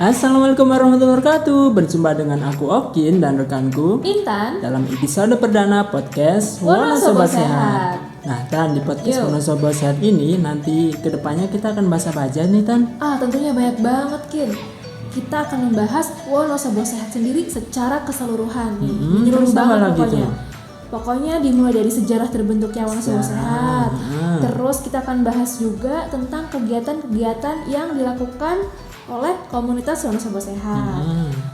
Assalamualaikum warahmatullahi wabarakatuh. Berjumpa dengan aku Okin dan rekanku Intan dalam episode perdana podcast Wonosobo Sehat. Nah Tan, di podcast Wonosobo Sehat ini nanti kedepannya kita akan bahas apa aja nih Tan? Tentunya banyak banget Kin. Kita akan membahas Wonosobo Sehat sendiri secara keseluruhan nih. Menyeluruh banget pokoknya. Pokoknya dimulai dari sejarah terbentuknya Wonosobo Sehat. Terus kita akan bahas juga tentang kegiatan-kegiatan yang dilakukan oleh komunitas Wonosobo Sehat.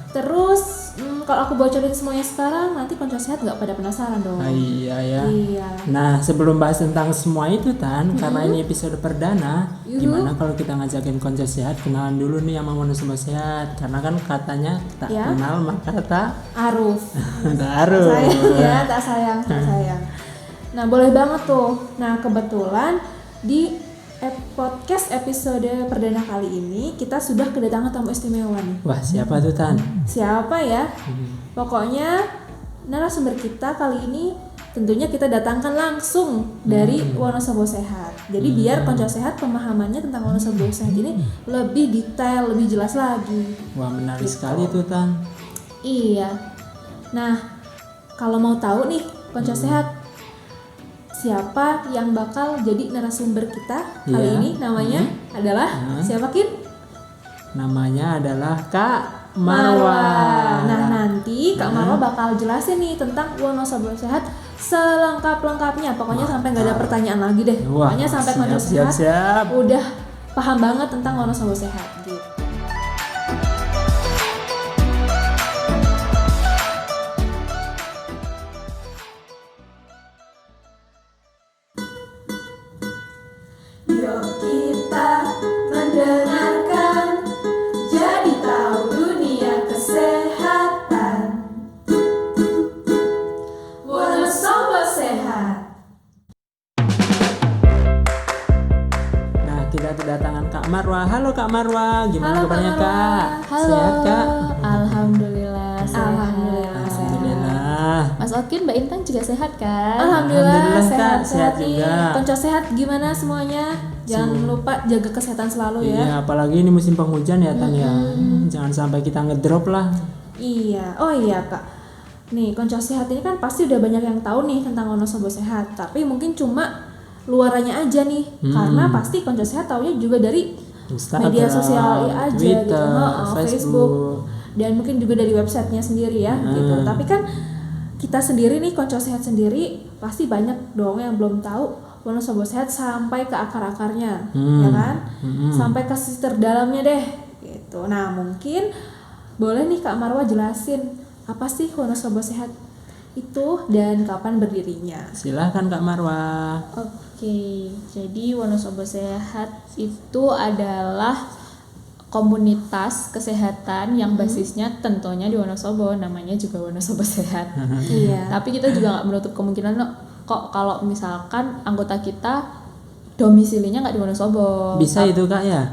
Terus kalau aku bocorin semuanya sekarang, nanti konco sehat nggak pada penasaran dong. Iya ya. Iya. Nah sebelum bahas tentang semua itu Tan, karena ini episode perdana, gimana kalau kita ngajakin konco sehat kenalan dulu nih sama Wonosobo Sehat? Karena kan katanya tak kenal maka tak aruf. tak aruf. Tak sayang. Nah boleh banget tuh. Nah kebetulan di podcast episode perdana kali ini kita sudah kedatangan tamu istimewa nih. Wah siapa tuh Tan? Siapa ya? Pokoknya narasumber kita kali ini tentunya kita datangkan langsung dari Wonosobo Sehat. Jadi biar konco sehat pemahamannya tentang Wonosobo Sehat ini lebih detail, lebih jelas lagi. Wah menarik sekali tuh Tan. Iya. Nah kalau mau tahu nih konco sehat, siapa yang bakal jadi narasumber kita kali ini namanya adalah siapa Kin? Namanya adalah Kak Marwa. Nah nanti Kak Marwa bakal jelasin nih tentang Wonosobo Sehat selengkap-lengkapnya. Pokoknya sampai nggak ada pertanyaan lagi deh. Pokoknya sampai konco sehat udah paham banget tentang Wonosobo Sehat gitu. Yuk kita mendengarkan, jadi tahu dunia kesehatan. Wonosobo Sehat. Nah kita kedatangan Kak Marwa. Halo Kak Marwa, gimana Halo, kabarnya Kak Marwa. Kak? Halo. Sehat Kak? Alhamdulillah sehat. Alhamdulillah. Mas Okin, Mbak Intan juga sehat kan? Alhamdulillah Kak, sehat nih. juga. Konco sehat gimana semuanya? Jangan lupa jaga kesehatan selalu ya. Iya, apalagi ini musim penghujan ya Tan ya. Jangan sampai kita ngedrop lah. Iya. Oh iya Kak. Nih konco sehat ini kan pasti udah banyak yang tahu nih tentang Wonosobo Sehat. Tapi mungkin cuma luarannya aja nih. Karena pasti konco sehat taunya juga dari Instagram, media sosial aja Twitter, gitu. Facebook. Dan mungkin juga dari websitenya sendiri ya gitu. Tapi kan kita sendiri nih konco sehat sendiri pasti banyak dong yang belum tahu Wonosobo Sehat sampai ke akar-akarnya, ya kan? Sampai ke sisi terdalamnya deh gitu. Nah mungkin boleh nih Kak Marwa jelasin apa sih Wonosobo Sehat itu dan kapan berdirinya? Silahkan Kak Marwa. Oke, jadi Wonosobo Sehat itu adalah komunitas kesehatan yang basisnya tentunya di Wonosobo, namanya juga Wonosobo Sehat. Iya. Tapi kita juga nggak menutup kemungkinan kok kalau misalkan anggota kita domisilinya nggak di Wonosobo. Bisa itu Kak ya?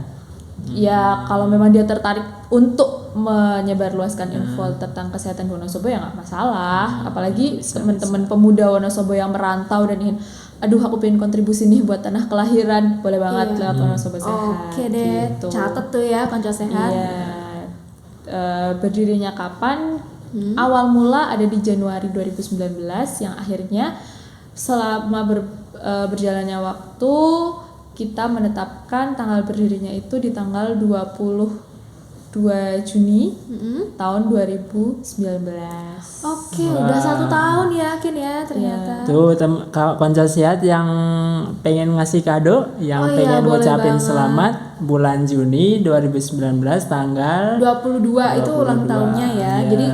Ya kalau memang dia tertarik untuk menyebarluaskan info tentang kesehatan di Wonosobo ya nggak masalah. Apalagi teman-teman pemuda Wonosobo yang merantau dan ingin, aduh aku pengen kontribusi nih buat tanah kelahiran, boleh banget lewat Wonosobo Sehat. Oke deh, gitu. catet tuh ya konco sehat. Iya. Berdirinya kapan? Awal mula ada di Januari 2019 yang akhirnya selama berjalannya waktu kita menetapkan tanggal berdirinya itu di tanggal 22 Juni tahun 2019. Oke, udah 1 tahun yakin ya ternyata. Tuh konco sehat yang pengen ngasih kado, yang pengen ngucapin selamat bulan Juni 2019 tanggal 22 itu ulang tahunnya ya. Iya. Jadi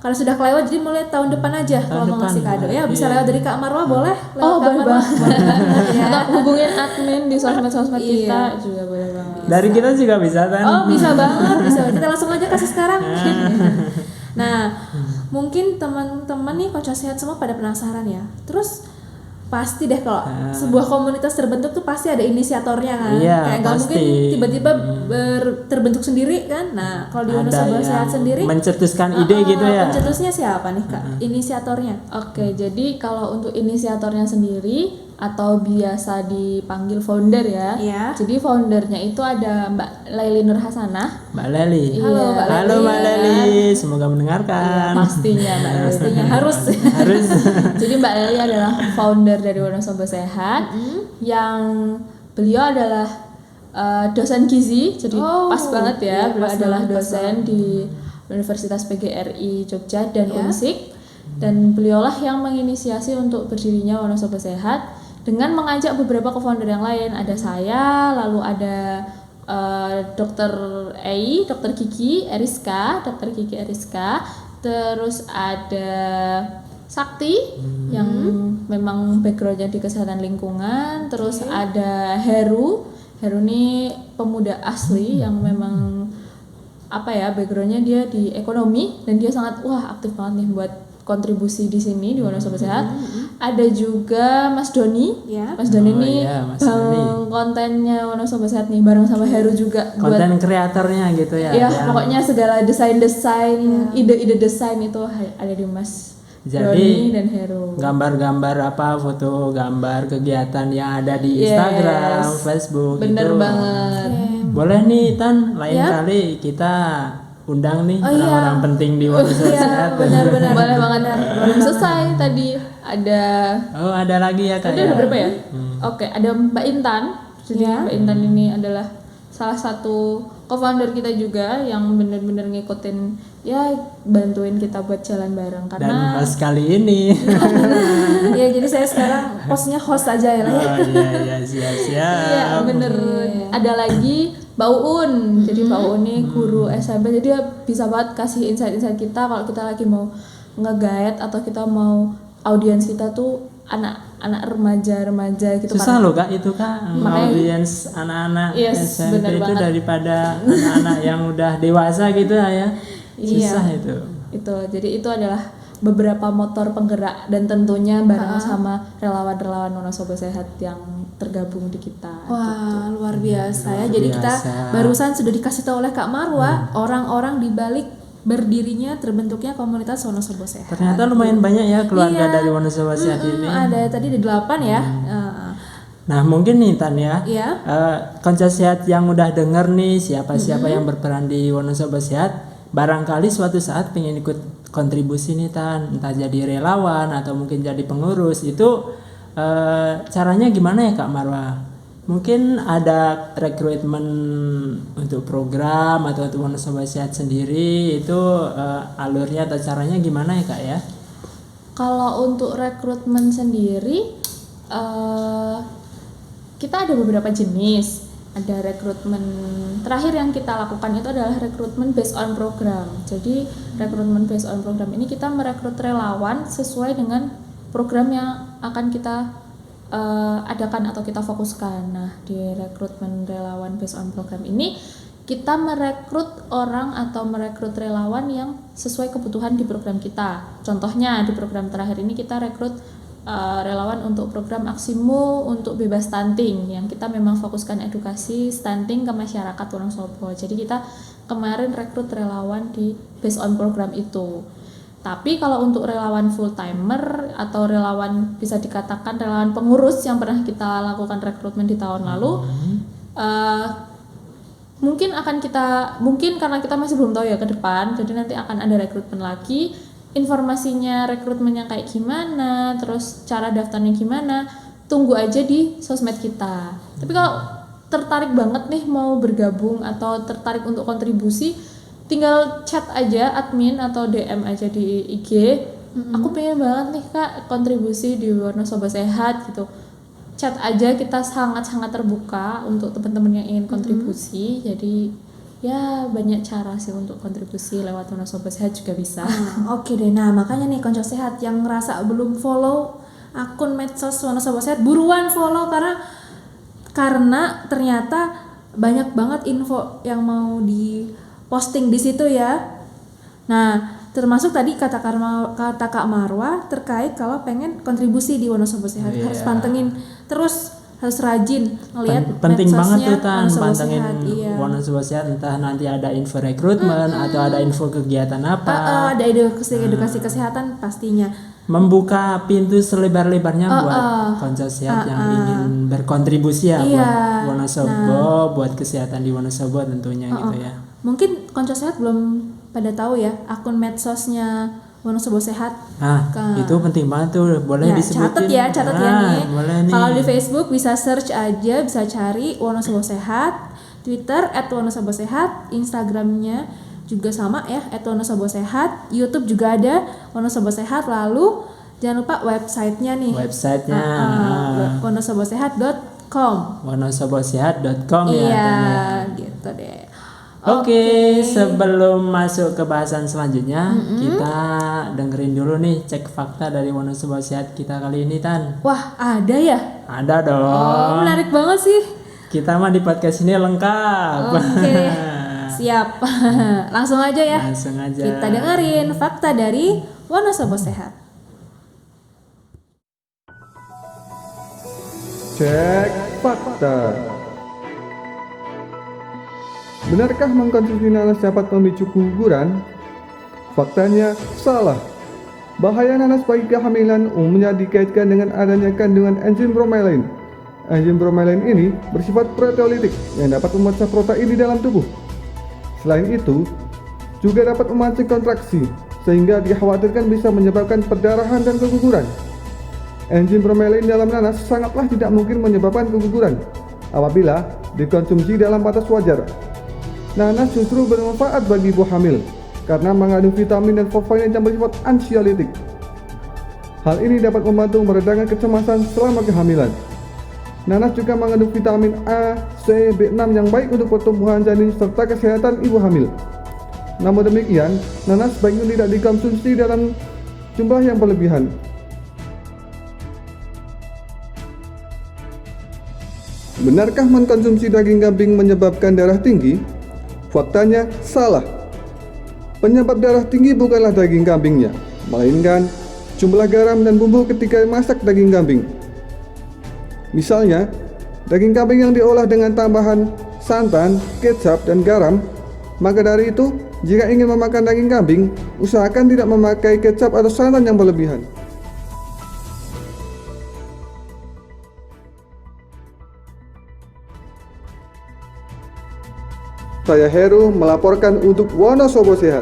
kalau sudah kelewat jadi mulai tahun depan aja kalau mau ngasih kado ya bisa lewat dari Kak Marwa boleh lewat Kak Marwa. Ya. Atau hubungin admin di sosmed kita juga boleh banget. Dari kita juga bisa kan? Oh bisa banget, bisa. Kita langsung aja kasih sekarang. Nah, mungkin teman-teman nih konco sehat semua pada penasaran ya. Terus pasti deh kalau sebuah komunitas terbentuk tuh pasti ada inisiatornya kan. Iya, kayak nggak mungkin tiba-tiba terbentuk sendiri kan. Nah kalau di Wonosobo Sehat sendiri mencetuskan ide gitu ya. Pencetusnya siapa nih Kak? Inisiatornya? Oke, jadi kalau untuk inisiatornya sendiri atau biasa dipanggil founder ya. Iya. Jadi foundernya itu ada Mbak Laili Nur Hasanah. Mbak Leli. Halo, Mbak Leli. Halo Mbak Leli, semoga mendengarkan. Pastinya Mbak Leli. Pastinya harus. Harus. Jadi Mbak Leli adalah founder dari Wonosobo Sehat, yang beliau adalah dosen gizi. Jadi pas banget ya, iya, beliau pas adalah banget, pas dosen di Universitas PGRI Jogja dan Unsik. Dan beliaulah yang menginisiasi untuk berdirinya Wonosobo Sehat dengan mengajak beberapa co-founder yang lain. Ada saya, lalu ada Dr. Kiki Eriska, terus ada Sakti yang memang backgroundnya di kesehatan lingkungan, terus ada Heru ini pemuda asli yang memang backgroundnya dia di ekonomi dan dia sangat aktif banget nih buat kontribusi di sini di Wonosobo Sehat. Ada juga Mas Doni. Mas Doni ini kontennya Wonosobo Sehat nih bareng sama Heru juga. Konten kreatornya gitu ya. Iya, pokoknya segala desain, ide-ide desain itu ada di Mas Doni dan Heru. Gambar-gambar foto gambar kegiatan yang ada di Instagram, Facebook. Bener itu. banget. Boleh nih Tan, lain kali kita undang nih orang-orang penting di Wonosobo Sehat. Benar-benar. Boleh banget. Belum selesai tadi ada. Oh, ada lagi ya Kak. Ada berapa ya? Oke, ada Mbak Intan. Jadi Mbak Intan ini adalah salah satu co-founder kita juga yang benar-benar ngikutin bantuin kita buat jalan bareng karena dan Mas kali ini. Ya, jadi saya sekarang host aja ya. Oh iya siap. Iya, bener. Ada lagi Mbak Uun. Jadi Mbak Uun ini guru SMP, jadi dia bisa banget kasih insight-insight kita kalau kita lagi mau nge-guide atau kita mau audiens kita tuh anak remaja gitu. Susah loh Kak itu Kak, audiens anak-anak SMP itu daripada anak-anak yang udah dewasa gitu ya. Susah itu. Jadi itu adalah beberapa motor penggerak dan tentunya bareng sama relawan-relawan Wonosobo Sehat yang tergabung di kita. Wah, luar biasa ya. Jadi kita barusan sudah dikasih tahu oleh Kak Marwa orang-orang di balik berdirinya terbentuknya komunitas Wonosobo Sehat. Ternyata lumayan banyak ya keluarga dari Wonosobo Sehat ini. Ada tadi ada 8 ya. Nah mungkin nih Tan ya, Iya. Konco Sehat yang udah denger nih siapa-siapa yang berperan di Wonosobo Sehat, barangkali suatu saat pengen ikut kontribusi nih Tan, entah jadi relawan atau mungkin jadi pengurus, itu caranya gimana ya Kak Marwa? Mungkin ada rekrutmen untuk program atau untuk Wonosobo Sehat sendiri, itu alurnya atau caranya gimana ya Kak ya? Kalau untuk rekrutmen sendiri kita ada beberapa jenis. Ada rekrutmen terakhir yang kita lakukan itu adalah rekrutmen based on program. Jadi rekrutmen based on program ini kita merekrut relawan sesuai dengan program yang akan kita adakan atau kita fokuskan. Nah, di rekrutmen relawan based on program ini kita merekrut orang atau merekrut relawan yang sesuai kebutuhan di program kita. Contohnya di program terakhir ini kita rekrut relawan untuk program Aksimu untuk bebas stunting yang kita memang fokuskan edukasi stunting ke masyarakat Wonosobo. Jadi kita kemarin rekrut relawan di based on program itu. Tapi kalau untuk relawan full timer atau relawan bisa dikatakan relawan pengurus yang pernah kita lakukan rekrutmen di tahun lalu, mungkin karena kita masih belum tahu ya ke depan, jadi nanti akan ada rekrutmen lagi. Informasinya rekrutmennya kayak gimana, terus cara daftarnya gimana, tunggu aja di sosmed kita. Tapi kalau tertarik banget nih mau bergabung atau tertarik untuk kontribusi, tinggal chat aja admin atau DM aja di IG. Aku pengen banget nih Kak kontribusi di Wonosobo Sehat gitu. Chat aja, kita sangat-sangat terbuka untuk teman-teman yang ingin kontribusi. Jadi ya banyak cara sih untuk kontribusi lewat Wonosobo Sehat juga bisa. Oke deh, nah makanya nih Konco Sehat yang ngerasa belum follow akun medsos Wonosobo Sehat, buruan follow karena ternyata banyak banget info yang mau diposting di situ ya. Nah, termasuk tadi kata Kak Marwa terkait kalau pengen kontribusi di Wonosobo Sehat harus pantengin terus harus rajin ngelihat penting banget tuh Tan Wonosobo pantengin Sehat. Iya. Wonosobo Sehat, entah nanti ada info rekrutmen atau ada info kegiatan apa. Ada edukasi kesehatan pastinya. Membuka pintu selebar-lebarnya buat konco sehat yang ingin berkontribusi ya Iya. buat Wonosobo, buat kesehatan di Wonosobo tentunya gitu ya. Mungkin konco sehat belum pada tahu ya akun medsosnya Wonosobo Sehat. Nah, itu penting banget tuh. Boleh Ya, disebutin. catat ya nih. Boleh nih. Kalau di Facebook bisa search aja, bisa cari Wonosobo Sehat, Twitter @wonosobosehat, Instagramnya juga sama ya @wonosobo sehat, YouTube juga ada Wonosobo Sehat. Lalu jangan lupa websitenya nih. Websitenya wonosobosehat.com. wonosobosehat.com ya. Iya, Tan, ya. gitu deh. Oke, sebelum masuk ke bahasan selanjutnya, kita dengerin dulu nih cek fakta dari Wonosobo Sehat kita kali ini Tan. Wah, ada ya? Ada dong. Oh, menarik banget sih. Kita mah di podcast ini lengkap. Oke, siap. Langsung aja ya. Langsung aja. Kita dengerin fakta dari Wonosobo Sehat. Cek fakta. Benarkah mengkonsumsi nanas dapat memicu keguguran? Faktanya salah. Bahaya nanas bagi kehamilan umumnya dikaitkan dengan adanya kandungan enzim bromelain. Enzim bromelain ini bersifat proteolitik yang dapat memecah protein di dalam tubuh. Selain itu, juga dapat memancing kontraksi sehingga dikhawatirkan bisa menyebabkan perdarahan dan keguguran. Enzim bromelain dalam nanas sangatlah tidak mungkin menyebabkan keguguran apabila dikonsumsi dalam batas wajar. Nanas justru bermanfaat bagi ibu hamil karena mengandung vitamin dan flavonoid yang bersifat ansiolitik. Hal ini dapat membantu meredakan kecemasan selama kehamilan. Nanas juga mengandung vitamin A, C, B6 yang baik untuk pertumbuhan janin serta kesehatan ibu hamil. Namun demikian, nanas sebaiknya tidak dikonsumsi dalam jumlah yang berlebihan. Benarkah mengkonsumsi daging kambing menyebabkan darah tinggi? Faktanya salah. Penyebab darah tinggi bukanlah daging kambingnya, melainkan jumlah garam dan bumbu ketika masak daging kambing. Misalnya, daging kambing yang diolah dengan tambahan santan, kecap, dan garam. Maka dari itu, jika ingin memakan daging kambing, usahakan tidak memakai kecap atau santan yang berlebihan. Saya Heru melaporkan untuk Wonosobo Sehat.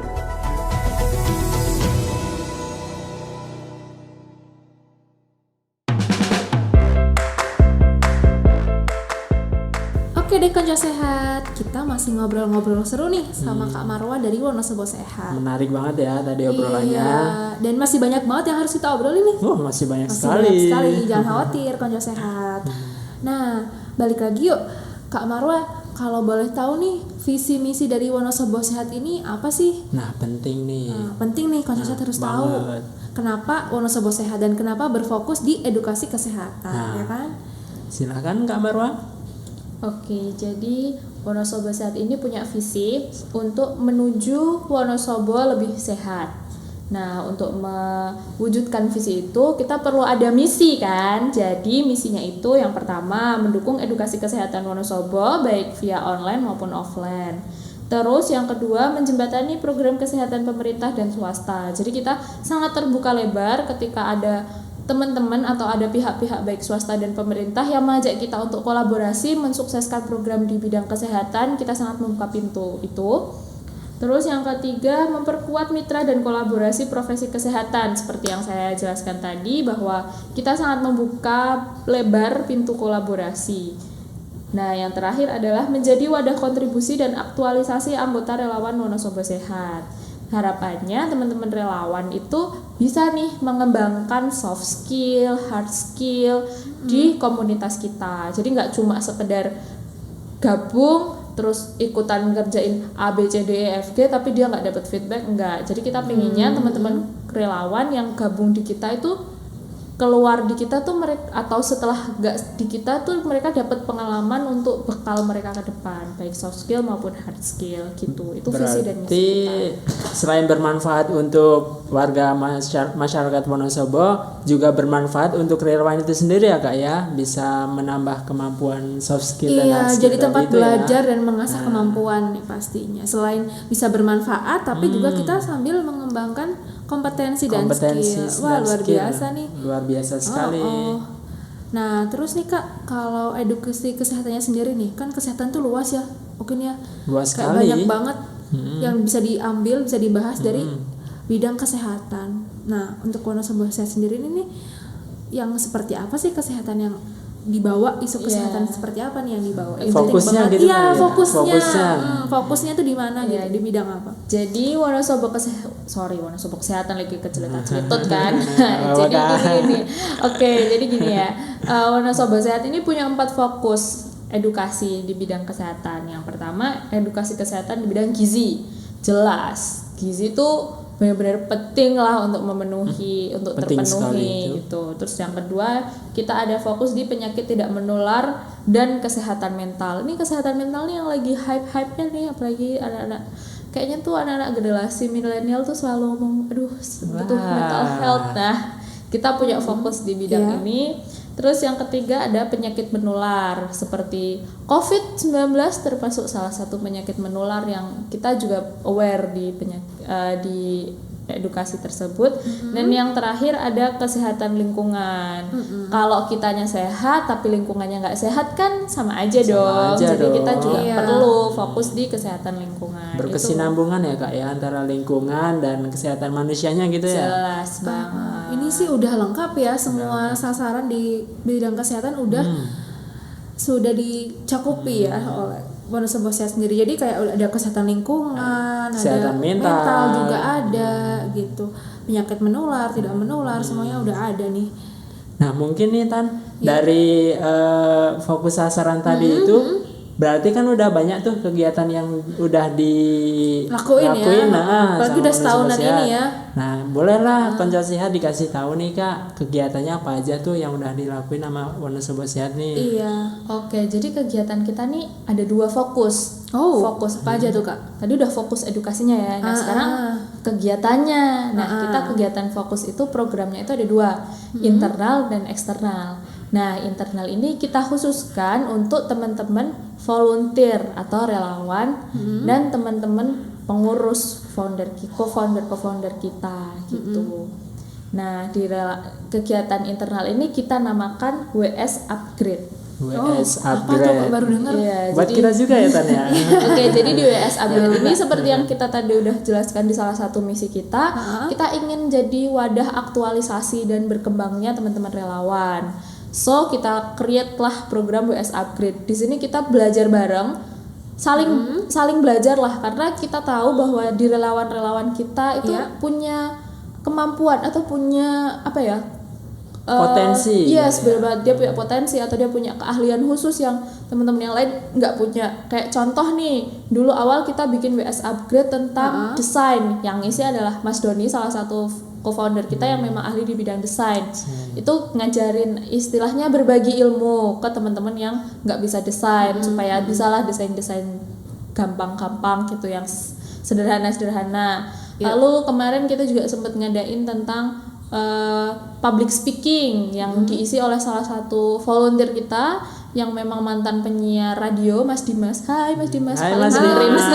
Oke deh konco sehat, kita masih ngobrol-ngobrol seru nih sama Kak Marwa dari Wonosobo Sehat. Menarik banget ya tadi obrolannya. Iya, dan masih banyak banget yang harus kita obrolin nih. Oh, masih banyak Masih sekali. banyak sekali, jangan khawatir konco sehat. Nah, balik lagi yuk Kak Marwa, kalau boleh tahu nih visi misi dari Wonosobo Sehat ini apa sih? Nah, penting nih. Penting nih konco sehat harus tahu banget. kenapa Wonosobo Sehat dan kenapa berfokus di edukasi kesehatan, ya kan? Silakan Kak Marwa. Oke, jadi Wonosobo Sehat ini punya visi untuk menuju Wonosobo lebih sehat. Nah, untuk mewujudkan visi itu kita perlu ada misi kan. Jadi misinya itu yang pertama mendukung edukasi kesehatan Wonosobo baik via online maupun offline. Terus yang kedua menjembatani program kesehatan pemerintah dan swasta. Jadi kita sangat terbuka lebar ketika ada teman-teman atau ada pihak-pihak baik swasta dan pemerintah yang mengajak kita untuk kolaborasi mensukseskan program di bidang kesehatan, kita sangat membuka pintu itu. Terus yang ketiga, memperkuat mitra dan kolaborasi profesi kesehatan. Seperti yang saya jelaskan tadi bahwa kita sangat membuka lebar pintu kolaborasi. Nah, yang terakhir adalah menjadi wadah kontribusi dan aktualisasi anggota relawan Wonosobo Sehat. Harapannya teman-teman relawan itu bisa nih mengembangkan soft skill, hard skill di komunitas kita. Jadi nggak cuma sekedar gabung terus ikutan ngerjain A, B, C, D, E, F, G tapi dia nggak dapat feedback, enggak. Jadi kita pengennya teman-teman relawan yang gabung di kita itu keluar di kita tuh mereka, atau setelah gak di kita tuh mereka dapat pengalaman untuk bekal mereka ke depan, baik soft skill maupun hard skill gitu. Itu visi dan Berarti misi kita. selain bermanfaat untuk warga masyarakat Wonosobo, juga bermanfaat untuk relawan itu sendiri ya Kak ya, bisa menambah kemampuan soft skill dan Iya, hard skill jadi tempat tadi itu belajar ya. dan mengasah kemampuan nih pastinya. Selain bisa bermanfaat, tapi juga kita sambil mengembangkan kompetensi dan skill. Wah, dan luar skill. biasa nih. Luar biasa sekali. Oh. Nah, terus nih Kak, kalau edukasi kesehatannya sendiri nih, kan kesehatan tuh luas ya, mungkin ya. Luas Kayak sekali. banyak banget yang bisa diambil, bisa dibahas dari bidang kesehatan. Nah, untuk Wonosobo Sehat sendiri ini nih, yang seperti apa sih kesehatan yang dibawa, isu kesehatan seperti apa nih yang dibawa? Yang Fokusnya penting banget. gitu Iya, kali ya. fokusnya. Fokusnya. Fokusnya tuh di mana gitu, di bidang apa? Jadi Wonosobo Kesehatan lagi keceletot kan. Oh, Jadi Kak. gini. Oke, jadi gini ya. Wonosobo Sehat ini punya 4 fokus edukasi di bidang kesehatan. Yang pertama, edukasi kesehatan di bidang gizi. Jelas, gizi itu benar-benar penting lah untuk memenuhi, untuk penting sekali terpenuhi itu. gitu. Terus yang kedua, kita ada fokus di penyakit tidak menular dan kesehatan mental. Ini kesehatan mental nih yang lagi hype-hype-nya nih, apalagi anak-anak, kayaknya tuh anak-anak generasi milenial tuh selalu ngomong, aduh butuh mental health. Nah, kita punya fokus di bidang ini. Terus yang ketiga ada penyakit menular seperti COVID-19, termasuk salah satu penyakit menular yang kita juga aware di edukasi tersebut. Dan yang terakhir ada kesehatan lingkungan. Kalau kitanya sehat tapi lingkungannya nggak sehat kan sama aja dong. aja Jadi kita dong. juga Iya. perlu fokus di kesehatan lingkungan. Berkesinambungan ya Kak ya, antara lingkungan dan kesehatan manusianya gitu ya. Jelas banget. Ini sih udah lengkap ya, semua sasaran di bidang kesehatan udah sudah dicakupi ya oleh Wonosobo Sehat sendiri. Jadi kayak ada kesehatan lingkungan, Kesehatan ada mental. juga ada gitu. Penyakit menular, tidak menular, semuanya udah ada nih. Nah mungkin nih Tan, dari fokus sasaran tadi itu berarti kan udah banyak tuh kegiatan yang udah Lakuin ya. Nah, Apalagi sama udah Wonosobo setahunan Sehat. ini ya. Nah bolehlah Konco Sehat dikasih tahu nih Kak, kegiatannya apa aja tuh yang udah dilakuin sama Wonosobo Sehat nih. Iya. Oke, jadi kegiatan kita nih ada 2 fokus. Oh, Fokus apa aja tuh Kak? Tadi udah fokus edukasinya ya. Nah, sekarang kegiatannya. Nah, kita kegiatan fokus itu programnya itu ada 2, internal dan eksternal. Nah, internal ini kita khususkan untuk teman-teman volunteer atau relawan dan teman-teman pengurus co-founder kita gitu. Nah, di kegiatan internal ini kita namakan WS Upgrade. WS Apa tuh Upgrade. Kak? Baru dengar. Iya, Buat kita juga ya Tan ya. Oke, jadi di WS Upgrade ini seperti yang kita tadi udah jelaskan di salah satu misi kita, kita ingin jadi wadah aktualisasi dan berkembangnya teman-teman relawan. So, kita create lah program WS Upgrade. Di sini kita belajar bareng, saling belajar lah, karena kita tahu bahwa di relawan-relawan kita itu punya kemampuan atau punya apa ya? Potensi. Yes, benar banget. Dia punya potensi atau dia punya keahlian khusus yang teman-teman yang lain nggak punya. Kayak contoh nih, dulu awal kita bikin WS Upgrade tentang desain. Yang isi adalah Mas Doni, salah satu co-founder kita yang memang ahli di bidang desain. Itu ngajarin istilahnya berbagi ilmu ke teman-teman yang nggak bisa desain supaya bisalah desain-desain gampang-gampang gitu yang sederhana-sederhana. Lalu kemarin kita juga sempat ngadain tentang public speaking yang diisi oleh salah satu volunteer kita yang memang mantan penyiar radio, Mas Dimas. Hai Mas Dimas. Hai, paling Mas dengerin. Dimas.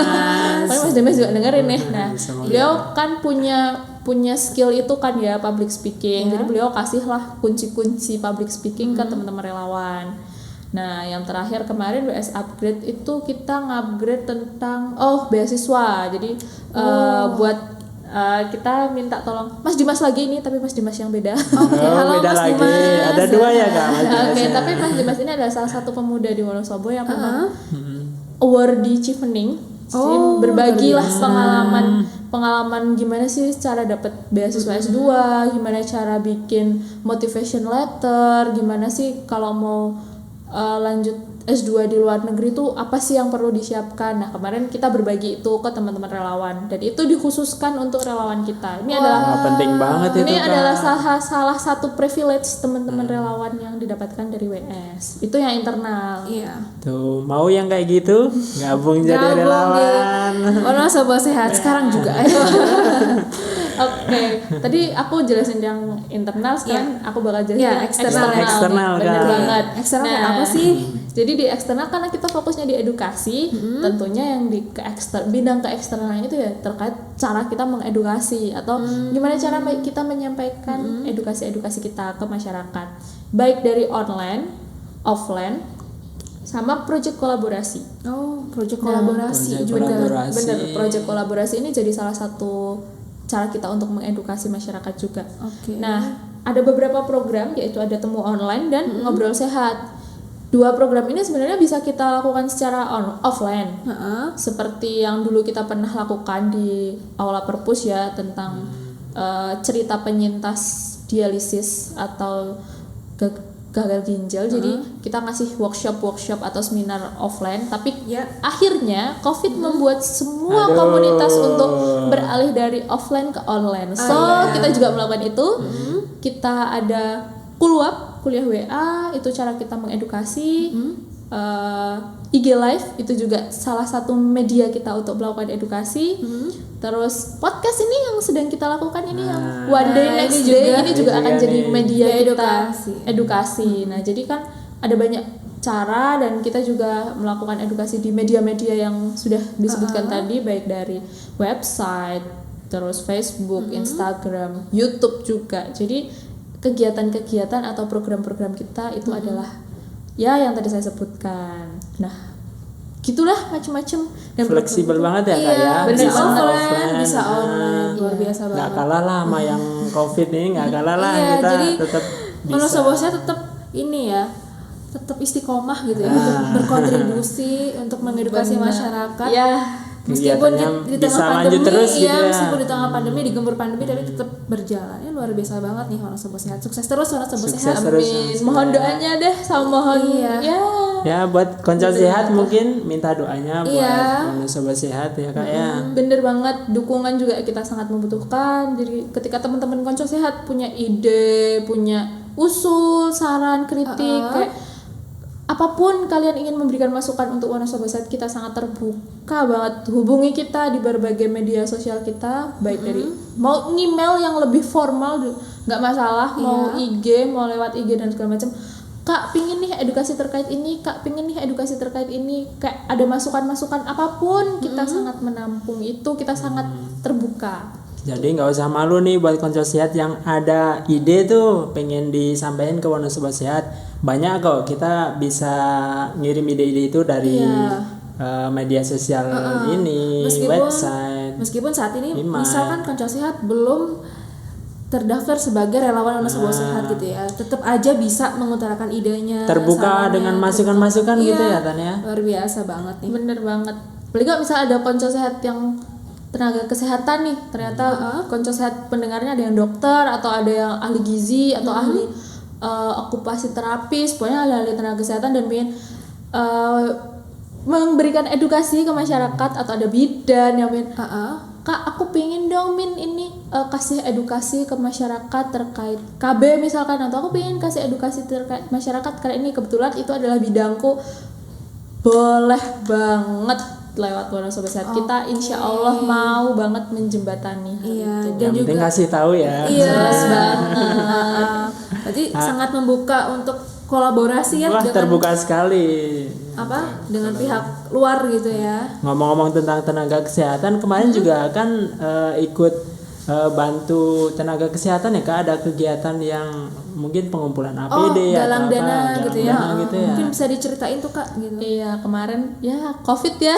Paling Mas Dimas juga dengerin nih. Nah, semoga. beliau kan punya skill itu kan ya, public speaking. Jadi beliau kasihlah kunci-kunci public speaking ke teman-teman relawan. Nah, yang terakhir kemarin WS Upgrade itu kita ngupgrade tentang beasiswa. Jadi buat kita minta tolong Mas Dimas lagi ini, tapi Mas Dimas yang beda. Halo beda Mas lagi. Dimas. Ada 2 ya Kak Mas Dimas Oke, ya. tapi Mas Dimas ini adalah salah satu pemuda di Wonosobo yang memang awardee chevening. Berbagilah pengalaman gimana sih cara dapat beasiswa S2, gimana cara bikin motivation letter, gimana sih kalau mau lanjut S2 di luar negeri tuh apa sih yang perlu disiapkan. Nah kemarin kita berbagi itu ke teman-teman relawan dan itu dikhususkan untuk relawan kita. Ini adalah penting banget itu. ini Kak. adalah salah satu privilege teman-teman relawan yang didapatkan dari WS. Itu yang internal. Iya. Tuh, mau yang kayak gitu gabung jadi relawan. Wonosobo Sehat sekarang juga. Ayo. Oke, tadi aku jelasin yang internal, sekarang aku bakal jelasin Iya, yang eksternal. Eksternal, Bener Kak. banget. Eksternal kayak apa sih? Jadi di eksternal karena kita fokusnya di edukasi, tentunya yang di bidang ke eksternalnya itu ya terkait cara kita mengedukasi atau gimana cara kita menyampaikan edukasi-edukasi kita ke masyarakat, baik dari online, offline, sama proyek kolaborasi. Oh, proyek kolaborasi proyek juga. kolaborasi. Bener, proyek kolaborasi ini jadi salah satu cara kita untuk mengedukasi masyarakat juga. Oke. Nah, ada beberapa program yaitu ada temu online dan ngobrol sehat. Dua program ini sebenarnya bisa kita lakukan secara offline. Heeh. Seperti yang dulu kita pernah lakukan di Aula Perpus ya tentang cerita penyintas dialisis atau gagal ginjal. Jadi kita ngasih workshop atau seminar offline, tapi Ya. akhirnya COVID membuat semua Aduh. komunitas untuk beralih dari offline ke online. So, kita juga melakukan itu. Kita ada kuliah WA, itu cara kita mengedukasi. IG Live itu juga salah satu media kita untuk melakukan edukasi. Terus podcast ini yang sedang kita lakukan ini yang One Day Nah, Next ini Day juga. ini juga Ini akan juga jadi nih. media Ya, kita edukasi. Nah, jadi kan ada banyak cara dan kita juga melakukan edukasi di media-media yang sudah disebutkan tadi, baik dari website, terus Facebook, Instagram, YouTube juga. Jadi kegiatan-kegiatan atau program-program kita itu adalah ya yang tadi saya sebutkan. Nah, gitulah macam-macam dan Fleksibel banget ya Kak Iya, ya. bener bisa banget. offline, bisa online, luar biasa Nggak banget. kalah lah sama yang COVID nih, nggak kalah lah Iya, kita jadi tetap bisa. Wonosobo Sehat tetap ini ya, tetap istiqomah gitu ya, untuk berkontribusi untuk mengedukasi masyarakat. Ya, Meskipun Kegiatannya di tengah bisa pandemi, lanjut terus gitu ya. meskipun di tengah pandemi, digempur pandemi, tapi tetap berjalan. Ya luar biasa banget nih Wonosobo Sehat. Sukses terus Wonosobo Sukses Sehat. terus. amin. Mohon doanya deh sama mohon Iya. ya. Ya buat konco sehat mungkin minta doanya buat Iya. Wonosobo Sehat ya Kak ya. Bener banget, dukungan juga kita sangat membutuhkan. Jadi ketika teman-teman konco sehat punya ide, punya usul, saran, kritik, kayak apapun kalian ingin memberikan masukan untuk Wonosobo Sehat, kita sangat terbuka banget. Hubungi kita di berbagai media sosial kita, baik dari mau email yang lebih formal nggak masalah, mau IG, mau lewat IG dan segala macam. Kak pingin nih edukasi terkait ini, Kak pingin nih edukasi terkait ini, kayak ada masukan-masukan apapun, kita sangat menampung itu, kita sangat terbuka. Jadi nggak usah malu nih buat konco sehat yang ada ide tuh pengen disampaikan ke Wonosobo Sehat. Banyak kok, kita bisa ngirim ide-ide itu dari media sosial ini, website. Meskipun saat ini Email. misalkan konco sehat belum terdaftar sebagai relawan Wonosobo Sehat gitu ya, tetap aja bisa mengutarakan idenya, Terbuka sarannya, dengan terbuka. masukan-masukan gitu Iya, ya Tan ya. luar biasa banget nih. Bener banget. Apalagi kalau misalnya ada konco sehat yang tenaga kesehatan nih, ternyata konco sehat pendengarnya ada yang dokter atau ada yang ahli gizi atau ahli okupasi terapis, pokoknya ahli-ahli tenaga kesehatan dan ingin memberikan edukasi ke masyarakat atau ada bidan yang ingin Kak aku pingin dong Min ini kasih edukasi ke masyarakat terkait KB misalkan, atau aku pingin kasih edukasi terkait masyarakat karena ini kebetulan itu adalah bidangku, boleh banget lewat Wonosobo Sehat. Kita insya Allah mau banget menjembatani hal Iya, itu. dan Yang juga penting kasih tahu ya. iya, Jelas banget. berarti sangat membuka untuk kolaborasi ya Wah dengan terbuka sekali. dengan pihak luar gitu ya. Ngomong-ngomong tentang tenaga kesehatan, kemarin juga kan ikut bantu tenaga kesehatan ya Kak, ada kegiatan yang mungkin pengumpulan APD galang atau dana apa, gitu galang ya. dana gitu ya. Mungkin bisa diceritain tuh Kak gitu. Iya kemarin ya COVID ya.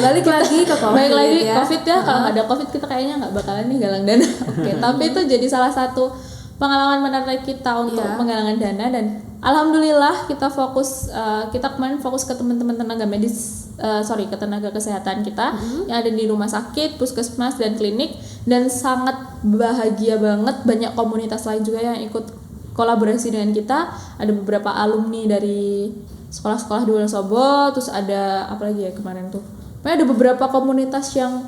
Balik lagi ke COVID. Balik lagi ya. COVID ya. Kalau nggak ada COVID kita kayaknya nggak bakalan nih galang dana. Oke, tapi itu jadi salah satu pengalaman menarik kita untuk menggalang dana, dan alhamdulillah kita fokus kita kemarin fokus ke teman-teman tenaga medis ke tenaga kesehatan kita yang ada di rumah sakit, puskesmas dan klinik, dan sangat bahagia banget banyak komunitas lain juga yang ikut kolaborasi dengan kita, ada beberapa alumni dari sekolah-sekolah di Wonosobo, terus ada apa lagi ya kemarin tuh. Pokoknya ada beberapa komunitas yang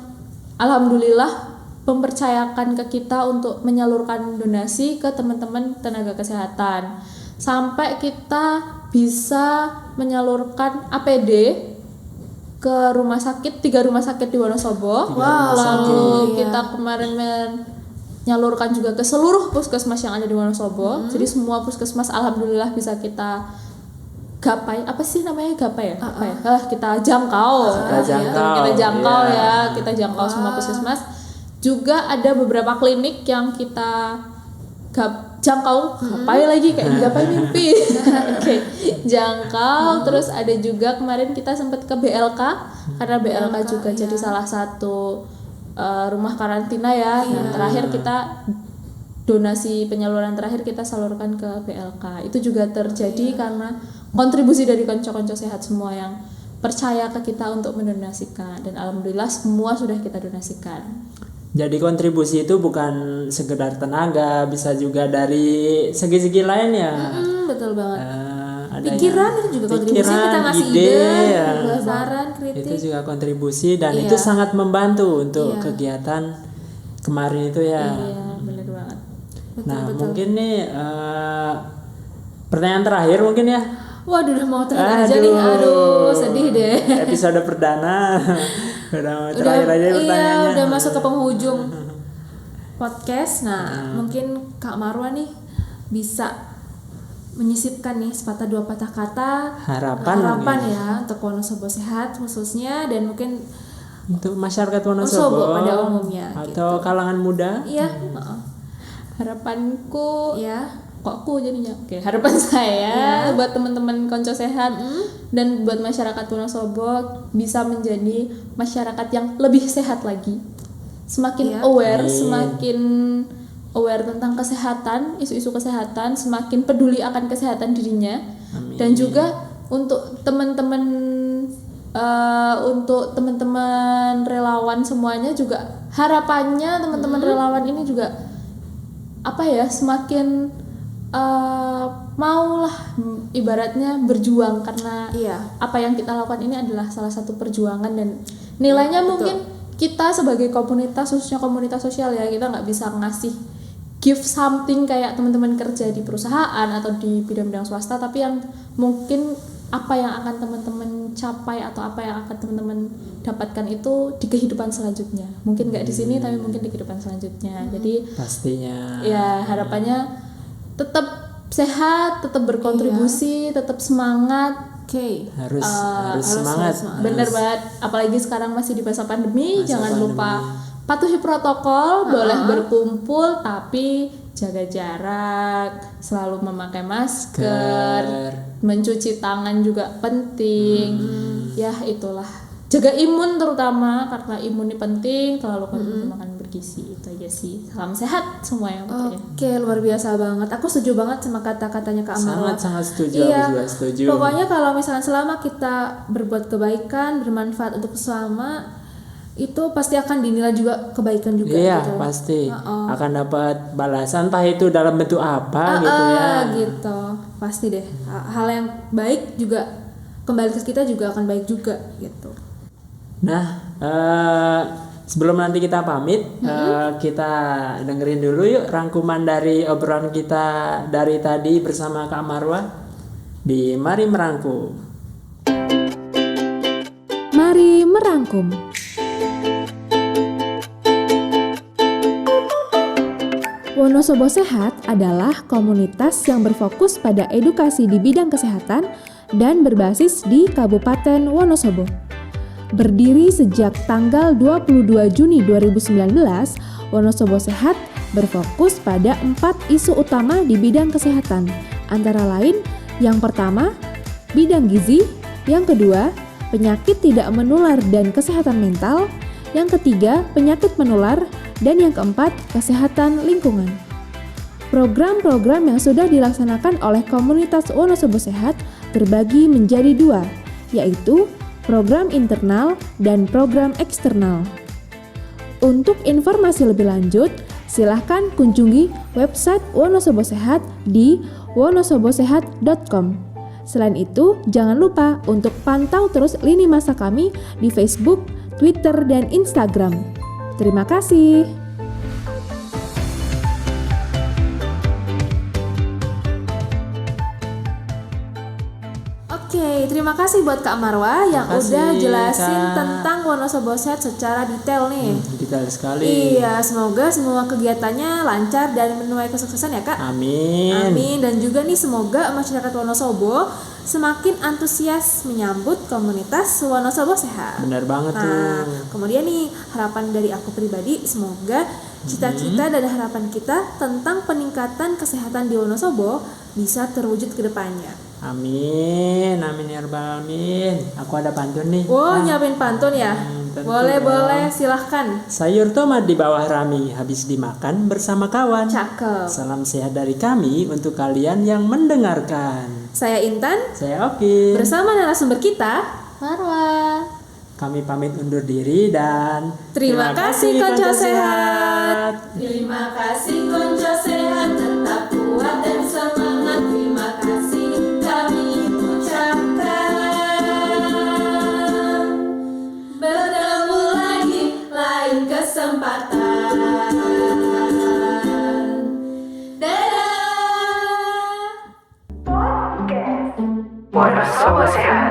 alhamdulillah mempercayakan ke kita untuk menyalurkan donasi ke teman-teman tenaga kesehatan. Sampai kita bisa menyalurkan APD ke rumah sakit, 3 rumah sakit di Wonosobo. Lalu kita kemarin menyalurkan juga ke seluruh puskesmas yang ada di Wonosobo. Jadi semua puskesmas alhamdulillah bisa kita gapai, apa sih namanya gapai ya? Kita jangkau. Kita jangkau semua puskesmas. Juga ada beberapa klinik yang kita jangkau, gapai lagi kayak gapai mimpi. Jangkau. Terus ada juga kemarin kita sempat ke BLK karena BLK juga jadi salah satu rumah karantina ya. Yang terakhir kita donasi penyaluran terakhir kita salurkan ke BLK. Itu juga terjadi karena kontribusi dari konco-konco sehat semua yang percaya ke kita untuk mendonasikan, dan alhamdulillah semua sudah kita donasikan. Jadi kontribusi itu bukan sekedar tenaga, bisa juga dari segi-segi lain ya. Betul banget. Ada Pikiran itu juga kontribusi, kita ngasih ide, saran, kritik. Itu juga kontribusi dan itu sangat membantu untuk kegiatan kemarin itu ya. Iya, benar banget. Mungkin nih pertanyaan terakhir mungkin ya. Waduh, udah mau terakhir aja nih. Aduh, sedih deh. Episode perdana. udah terakhir aja pertanyaannya. Iya, udah masuk ke penghujung podcast. Mungkin Kak Marwa nih bisa menyisipkan nih sepatah dua patah kata harapan ya untuk Wonosobo Sehat khususnya, dan mungkin untuk masyarakat Wonosobo pada umumnya atau kalangan muda. Iya. Harapanku jadinya. Harapan saya buat teman-teman konco sehat dan buat masyarakat Wonosobo bisa menjadi masyarakat yang lebih sehat lagi. Semakin aware tentang kesehatan, isu-isu kesehatan, semakin peduli akan kesehatan dirinya. Dan juga untuk teman-teman relawan semuanya juga, harapannya teman-teman relawan ini juga semakin maulah ibaratnya berjuang, karena apa yang kita lakukan ini adalah salah satu perjuangan, dan nilainya mungkin kita sebagai komunitas, khususnya komunitas sosial ya, kita nggak bisa ngasih give something kayak teman-teman kerja di perusahaan atau di bidang-bidang swasta, tapi yang mungkin apa yang akan teman-teman capai atau apa yang akan teman-teman dapatkan itu di kehidupan selanjutnya. Mungkin nggak di sini tapi mungkin di kehidupan selanjutnya. Jadi pastinya ya harapannya tetap sehat, tetap berkontribusi, tetap semangat. Harus semangat. Bener banget. Apalagi sekarang masih di masa pandemi, jangan lupa patuhi protokol, boleh berkumpul tapi jaga jarak, selalu memakai masker, mencuci tangan juga penting. Ya itulah. Jaga imun terutama, karena imun ini penting, selalu konsumsi makanan bergizi. Itu aja sih. Salam sehat semuanya. Oke, luar biasa banget. Aku setuju banget sama kata-katanya Kak Marwa. Sangat setuju, aku juga setuju. Pokoknya kalau misalnya selama kita berbuat kebaikan, bermanfaat untuk sesama, itu pasti akan dinilai juga kebaikan juga. Iya, gitu. pasti akan dapat balasan, entah itu dalam bentuk apa gitu ya. Gitu. Pasti deh. Hal yang baik juga kembali ke kita juga akan baik juga gitu. Nah, sebelum nanti kita pamit, kita dengerin dulu yuk rangkuman dari obrolan kita dari tadi bersama Kak Marwa di Mari Merangkum. Mari merangkum. Wonosobo Sehat adalah komunitas yang berfokus pada edukasi di bidang kesehatan dan berbasis di Kabupaten Wonosobo. Berdiri sejak tanggal 22 Juni 2019, Wonosobo Sehat berfokus pada 4 isu utama di bidang kesehatan, antara lain yang pertama, bidang gizi, yang kedua, penyakit tidak menular dan kesehatan mental, yang ketiga, penyakit menular, dan yang keempat, kesehatan lingkungan. Program-program yang sudah dilaksanakan oleh komunitas Wonosobo Sehat terbagi menjadi 2, yaitu program internal dan program eksternal. Untuk informasi lebih lanjut, silahkan kunjungi website Wonosobo Sehat di wonosobosehat.com. Selain itu, jangan lupa untuk pantau terus lini masa kami di Facebook, Twitter, dan Instagram. Terima kasih. Oke, terima kasih buat Kak Marwa yang Makasih, udah jelasin Kak. tentang Wonosobo Sehat secara detail nih. Detail sekali. Iya, semoga semua kegiatannya lancar dan menuai kesuksesan ya Kak. Amin. Amin. Dan juga nih semoga masyarakat Wonosobo semakin antusias menyambut komunitas Wonosobo Sehat. Benar banget Nah, tuh. kemudian nih harapan dari aku pribadi, semoga cita-cita dan harapan kita tentang peningkatan kesehatan di Wonosobo bisa terwujud ke depannya. Amin, amin ya rabbal alamin. Aku ada pantun nih. Wow, nyiapin pantun ya? tentu Boleh, dong. boleh, silahkan. Sayur tomat di bawah rami, habis dimakan bersama kawan. Cakep. Salam sehat dari kami untuk kalian yang mendengarkan. Saya Intan, Saya Oki. bersama narasumber kita. Marwa. Kami pamit undur diri dan Terima kasih, Konco Sehat. Terima kasih Konco Sehat, tetap kuat dan semangat. Terima kasih kami ucapkan. Bertemu lagi lain kesempatan. Dadah. Wonosobo Sehat.